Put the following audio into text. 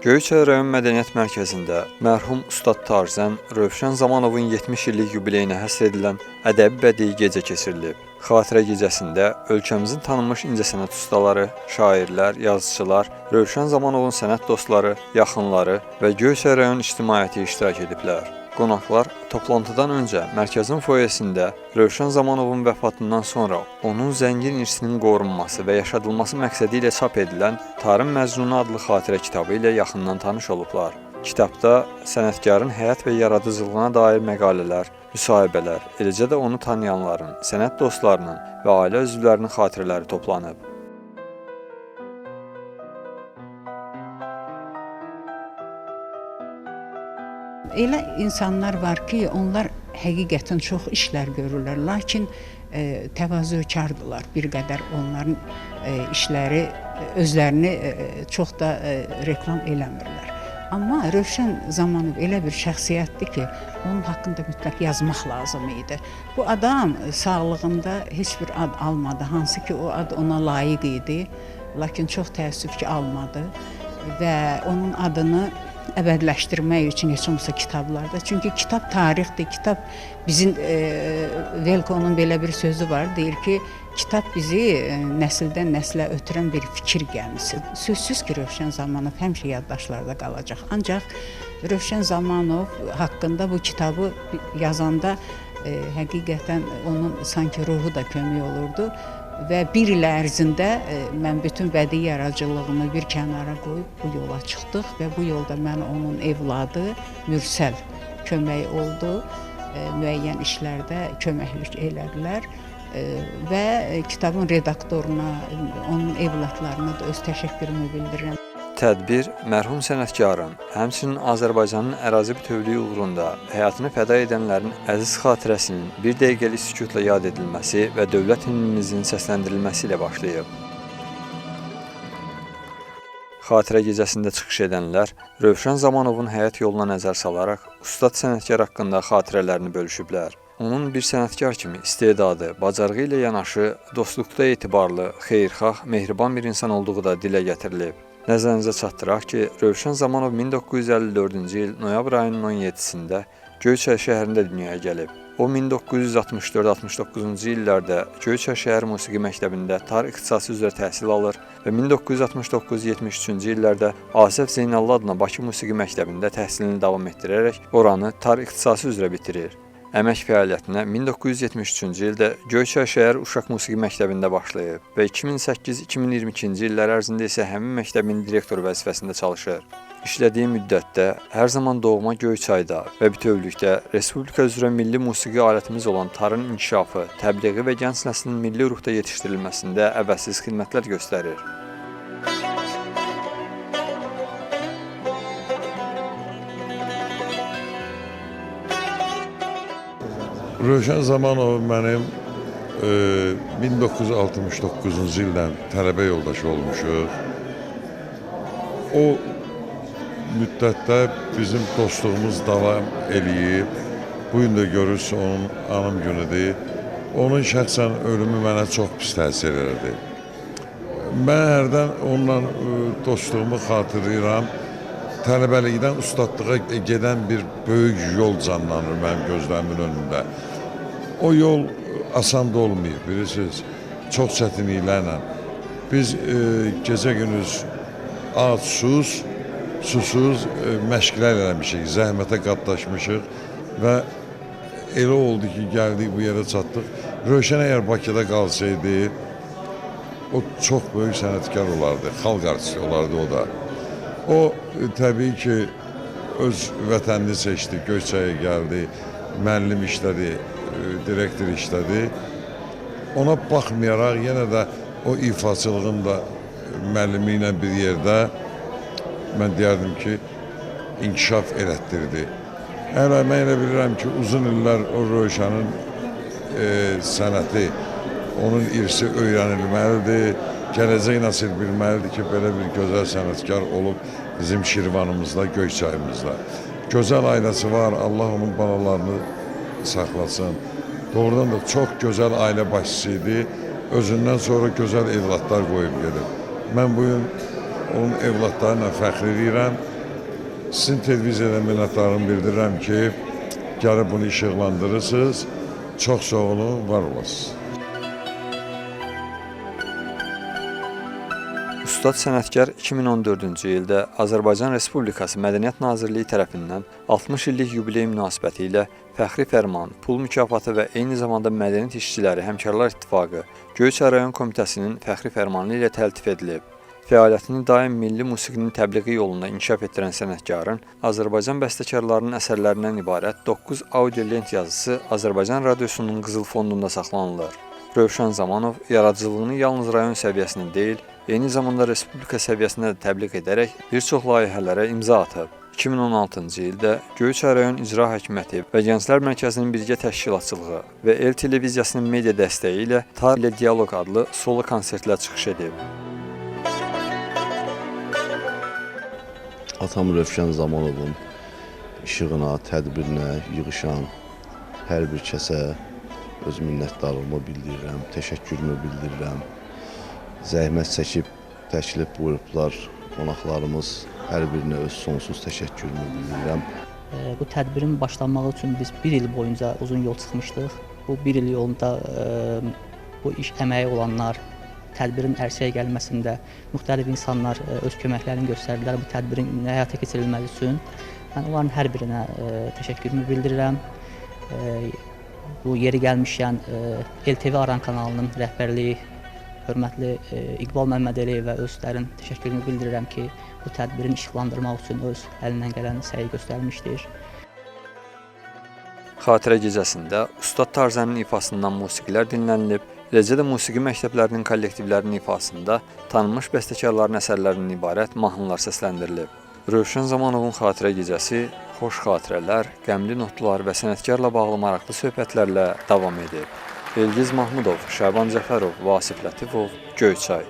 Göyçay rayon mədəniyyət mərkəzində mərhum Ustad Tarzən Rövşən Zamanovun 70 illik yubileyinə həsr edilən ədəbi bədii gecə keçirilib. Xatirə gecəsində ölkəmizin tanınmış incəsənət ustaları, şairlər, yazıçılar, Rövşən Zamanovun sənət dostları, yaxınları və Göyçay rayon ictimaiyyəti iştirak ediblər. Qonaqlar toplantıdan öncə mərkəzin foyesində Rövşən Zamanovun vəfatından sonra onun zəngin irsinin qorunması və yaşadılması məqsədi ilə çap edilən Tarım Məcnunu adlı xatirə kitabı ilə yaxından tanış olublar. Kitabda sənətkarın həyat və yaradıcılığına dair məqalələr, müsahibələr, eləcə də onu tanıyanların, sənət dostlarının və ailə üzvlərinin xatirələri toplanıb. Elə insanlar var ki, onlar həqiqətən çox işlər görürlər, lakin təvazökardırlar bir qədər onların işləri, özlərini çox da reklam eləmirlər. Amma Rövşən Zamanov elə bir şəxsiyyətdir ki, onun haqqında mütləq yazmaq lazım idi. Bu adam sağlığında heç bir ad almadı, hansı ki o ad ona layiq idi, lakin çox təəssüf ki almadı və onun adını əbədiləşdirmək üçün heç olmasa kitablarda. Çünki kitab tarixdir, kitab bizim Velkonun belə bir sözü var, deyir ki, kitab bizi nəsildən nəslə ötürən bir fikir gəmisi. Sözsüz ki, Rövşən Zamanov həmişə yaddaşlarda qalacaq. Ancaq Rövşən Zamanov haqqında bu kitabı yazanda həqiqətən onun sanki ruhu da kömək olurdu. Və bir il ərzində mən bütün bədii yaradıcılığımı bir kənara qoyub bu yola çıxdıq və bu yolda mən onun evladı Mürsəl kömək oldu, müəyyən işlərdə köməklik elədilər və kitabın redaktoruna, onun evladlarına da öz təşəkkürümü bildirirəm. Tədbir mərhum sənətkarın, həmçinin Azərbaycanın ərazi bütövlüyü uğrunda həyatını fəda edənlərin əziz xatirəsinin bir dəqiqəlik sükutla yad edilməsi və dövlət himnimizin səsləndirilməsi ilə başlayıb. Xatirə gecəsində çıxış edənlər Rövşən Zamanovun həyat yoluna nəzər salaraq ustad sənətkar haqqında xatirələrini bölüşüblər. Onun bir sənətkar kimi istedadı, bacarığı ilə yanaşı dostluqda etibarlı, xeyirxah, mehriban bir insan olduğu da dilə gətirilib. Nəzərinizə çatdıraq ki, Rövşən Zamanov 1954-cü il noyabr ayının 17-sində Göyçay şəhərində dünyaya gəlib. O 1964-69-cu illərdə Göyçay şəhər musiqi məktəbində tar ixtisası üzrə təhsil alır və 1969-73-cü illərdə Asəf Zeynallı adına Bakı musiqi məktəbində təhsilini davam etdirərək oranı tar ixtisası üzrə bitirir. Əmək fəaliyyətinə 1973-cü ildə Göyçay şəhər Uşaq musiqi məktəbində başlayıb və 2008-2022-ci illər ərzində isə həmin məktəbin direktoru vəzifəsində çalışır. İşlədiyi müddətdə hər zaman doğma Göyçayda və bütövlükdə Respublika üzrə milli musiqi alətimiz olan tarın inkişafı, təbliği və gənc nəslin milli ruhda yetişdirilməsində əvəzsiz xidmətlər göstərir. Rövşən Zamanov mənim 1969-cu ildən tələbə yoldaşı olmuşuq. O müddətdə bizim dostluğumuz davam eləyib. Bu gün də görürsə onun anım günüdür. Onun şəxsən ölümü mənə çox pis təsir edirdi. Mən hərdən onunla dostluğumu xatırlayıram. Tələbəlikdən ustadlığa gedən bir böyük yol canlanır mənim gözlərimin önündə. O yol asan da olmayıb, bilirsiniz, çox çətinliklərlə. Biz gecə-gündüz ac, susuz məşqlər eləmişik, zəhmətə qatlaşmışıq və elə oldu ki, gəldik bu yerə çatdıq. Rövşən əgər Bakıda qalsaydı, o çox böyük sənətkar olardı, xalq artisti olardı o da. O, təbii ki, öz vətənini seçdi, Göyçaya gəldi, müəllim işlədi, direktor işlədi. Ona baxmayaraq, yenə də o ifaçılığın da müəllimi ilə bir yerdə mən deyərdim ki, inkişaf elətdirdi. Hələ mən elə bilirəm ki, uzun illər o Rövşənin sənəti, onun irsi öyrənilməlidir. Gələcək nəsil bilməlidir ki, belə bir gözəl sənətkar olub bizim Şirvanımızda, Göyçayımızda. Gözəl ailəsi var, Allah onun balalarını saxlasın. Doğrudan da çox gözəl ailə başçısı idi. Özündən sonra gözəl evlatlar qoyub gedib. Mən bugün onun evlatlarıyla fəxr edirəm Sizin televiziyadan minnətdarlığımı bildirirəm ki, gəlib bunu işıqlandırırsınız. Çox sağ olun, var olasınız. Ustad sənətkar 2014-cü ildə Azərbaycan Respublikası Mədəniyyət Nazirliyi tərəfindən 60 illik yubiley münasibəti ilə fəxri fərman, pul mükafatı və eyni zamanda Mədəniyyət İşçiləri Həmkarlar İttifaqı Göyçay rayon komitəsinin fəxri fərmanı ilə təltif edilib. Fəaliyyətini daim milli musiqinin təbliği yolunda inkişaf etdirən sənətkarın Azərbaycan bəstəkarlarının əsərlərindən ibarət 9 audio lent yazısı Azərbaycan Radiosunun Qızıl Fondunda saxlanılır. Rövşən Zamanov yaradıcılığını yalnız rayon səviyyəsində deyil, eyni zamanda respublika səviyyəsində də təbliğ edərək bir çox layihələrə imza atıb. 2016-cı ildə Göyçay rayon İcra Hakimiyyəti və Gənclər Mərkəzinin birgə təşkilatçılığı və El televiziyasının media dəstəyi ilə Tar ilə Dialoq adlı solo konsertlər çıxış edib. Atam Rövşən Zamanovun işığına, tədbirinə yığışan hər bir kəsə öz minnətdarlığımı bildirirəm, təşəkkürümü bildirirəm. Zəhmət çəkib təklif buyurublar, qonaqlarımız hər birinə öz sonsuz təşəkkürümü bildirirəm. Bu tədbirin başlanması üçün biz bir il boyunca uzun yol çıxmışdıq. Bu bir il yolunda bu iş əməyi olanlar, tədbirin ərsəyə gəlməsində müxtəlif insanlar öz köməklərini göstərdilər bu tədbirin həyata keçirilməsi üçün. Mən onların hər birinə təşəkkürümü bildirirəm. Bu yeri gəlmişkən LTV Aran kanalının rəhbərliyi hörmətli İqbal Məmmədəliyevə özlərin təşəkkürümü bildirirəm ki, bu tədbirin işıqlandırmaq üçün öz əlindən gələn səyi göstərmişdir. Xatirə gecəsində Ustad Tarzənin ifasından musiqilər dinlənilib, eləcə də musiqi məktəblərinin kollektivlərinin ifasında tanınmış bəstəkarların əsərlərindən ibarət mahnılar səsləndirilib. Rövşən Zamanovun xatirə gecəsi xoş xatirələr, qəmli notlar və sənətkarla bağlı maraqlı söhbətlərlə davam edib. Elgiz Mahmudov, Şaban Cəfərov, Vasif Lətifov, Göyçay.